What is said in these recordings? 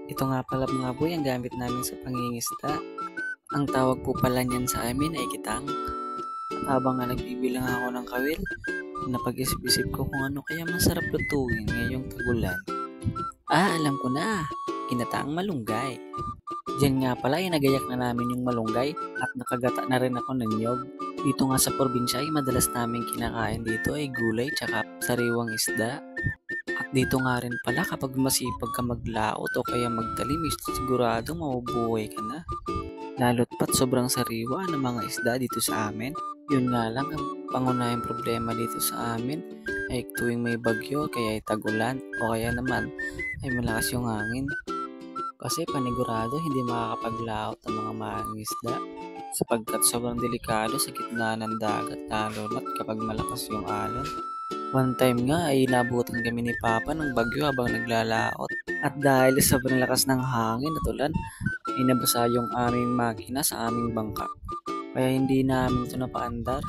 Ito nga pala mga boy ang gamit namin sa pangingisda. Ang tawag po pala niyan sa amin ay kitang. At habang nga nagbibilang ako ng kawil, napag-isip-isip ko kung ano kaya masarap lutuin ngayong tagulan. Alam ko na! Ginataang malunggay. Diyan nga pala ay nagayak na namin yung malunggay at nakagata na rin ako ng niyog. Dito nga sa probinsya ay madalas namin kinakain dito ay gulay tsaka sariwang isda. At dito nga rin pala kapag masipag ka maglaot o kaya magtalim, siguradong mabubuhay ka na. Lalo't pat sobrang sariwa ng mga isda dito sa amin. Yun nga lang ang pangunahing problema dito sa amin ay tuwing may bagyo kaya ay tagulan o kaya naman ay malakas yung hangin. Kasi panigurado hindi makakapaglaot ang mga mangingisda sapagkat sobrang delikado sa gitna ng dagat lalo na't kapag malakas yung alon. One time nga ay inabutan kami ni Papa ng bagyo habang naglalaot. At dahil sa sobrang lakas ng hangin at ulan, ay nabasa yung aming makina sa aming bangka. Kaya hindi namin ito napaandar.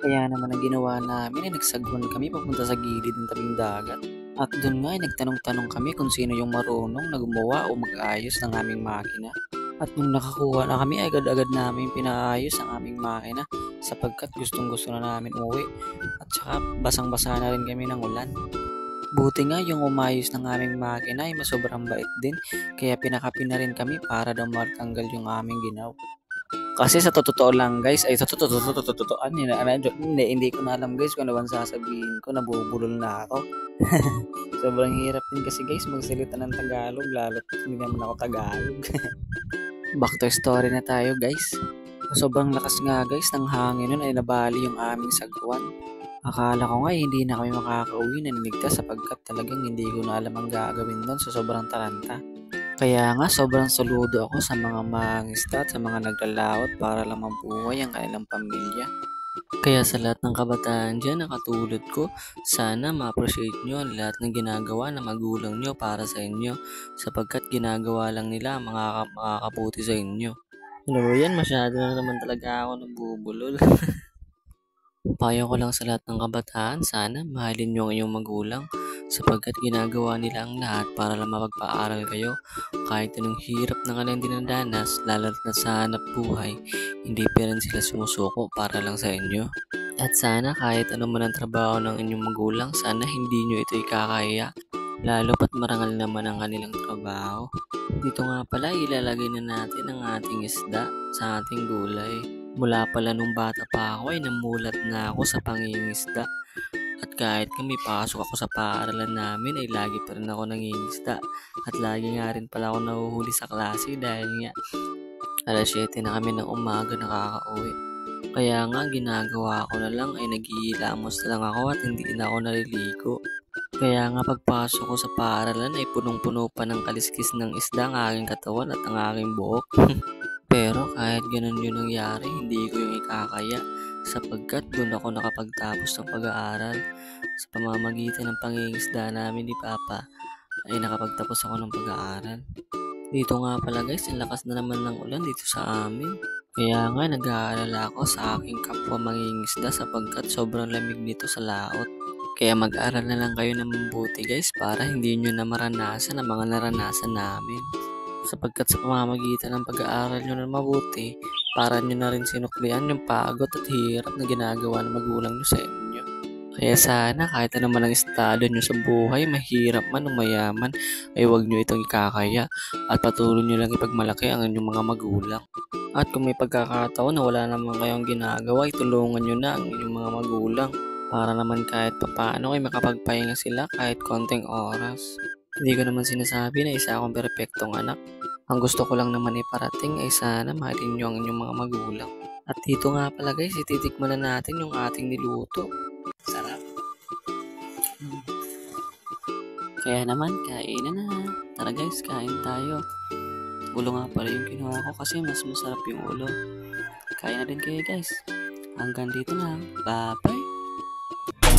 Kaya naman ang ginawa namin ay nagsagwan kami papunta sa gilid ng tabing dagat. At doon nga ay nagtanong-tanong kami kung sino yung marunong na gumawa o mag-ayos ng aming makina. At nung nakakuha na kami ay agad-agad namin pinaayos ang aming makina sapagkat gustong-gusto na namin umuwi at saka basang-basa na rin kami ng ulan. Buti nga yung umayos ng aming makina ay sobrang bait din kaya pinakapi na rin kami para daw matanggal yung aming ginaw. Kasi sa totoo lang guys, ay sa totooan, hindi ko na alam guys kung ano bang sasabihin ko, nabubulol na ako. Sobrang hirap din kasi guys magsalita ng Tagalog, lalo't hindi naman ako Tagalog. Back to story na tayo guys. Sobrang lakas nga guys ng hangin nun ay nabali yung aming sagwan. Akala ko nga hindi na kami makakauwi na niligtas sapagkat talagang hindi ko na alam ang gagawin doon sa sobrang taranta. Kaya nga sobrang saludo ako sa mga mangingisda at sa mga naglalaot para lang mabuhay ang kanilang pamilya. Kaya sa lahat ng kabataan dyan na katulad ko, sana ma-appreciate nyo ang lahat ng ginagawa ng magulang nyo para sa inyo sapagkat ginagawa lang nila ang makakabuti sa inyo. Ano ba yan? Masyado na naman talaga ako nabubulol. Payo ko lang sa lahat ng kabataan, sana mahalin nyo ang inyong magulang sapagkat ginagawa nila ang lahat para lang mapagpaaral kayo kahit anong hirap na kanilang dinadanas, lalo na sa hanap buhay, hindi pa rin sila sumusuko para lang sa inyo. At sana kahit ano man ang trabaho ng inyong magulang, sana hindi nyo ito ikakaya, lalo pat marangal naman ang kanilang trabaho. Dito nga pala ilalagay na natin ang ating isda sa ating gulay. Mula pala nung bata pa ako ay namulat na ako sa pangingisda. At kahit kami pasok ako sa paaralan namin ay lagi pa rin ako nangingisda. At lagi nga rin pala ako nahuhuli sa klase dahil nga alas 7 na kami ng umaga nakakauwi. Kaya nga ginagawa ko na lang ay naghihilamos na lang ako at hindi na ako naliligo. Kaya nga pagpasok ko sa paaralan ay punong-puno pa ng kaliskis ng isda ang aking katawan at ang aking buhok. Pero kahit ganun yung nangyari, hindi ko yung ikakaya sapagkat doon ako nakapagtapos ng pag-aaral. Sa pamamagitan ng pangingisda namin ni Papa ay nakapagtapos ako ng pag-aaral. Dito nga pala guys, ang lakas na naman ng ulan dito sa amin. Kaya nga nag-aalala ako sa aking kapwa mangingisda sapagkat sobrang lamig nito sa laot. Kaya mag-aral na lang kayo ng mabuti guys para hindi nyo na maranasan ang mga naranasan namin. Sapagkat sa pamamagitan ng pag-aaral nyo na mabuti, para nyo na rin sinuklian yung pagod at hirap na ginagawa ng magulang nyo sa inyo. Kaya sana kahit ano man ang estado nyo sa buhay, mahirap man o mayaman, ay huwag nyo itong ikakaya at patuloy nyo lang ipagmalaki ang inyong mga magulang. At kung may pagkakataon na wala naman kayong ginagawa, itulungan nyo na ang inyong mga magulang para naman kahit papaano ay makapagpahinga sila kahit konting oras. Hindi ko naman sinasabi na isa akong perpektong anak. Ang gusto ko lang naman iparating ay sana mahalin nyo ang inyong mga magulang. At dito nga pala guys, ititikman na natin yung ating niluto. Sarap. Kaya naman, kain na. Tara guys, kain tayo. Ulo nga pala yung kinuha ko kasi mas masarap yung ulo. Kain na din kayo guys. Hanggang dito na. Bye-bye.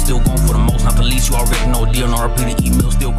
Still going for the most, not the least. You already know, deal, no repeated email, still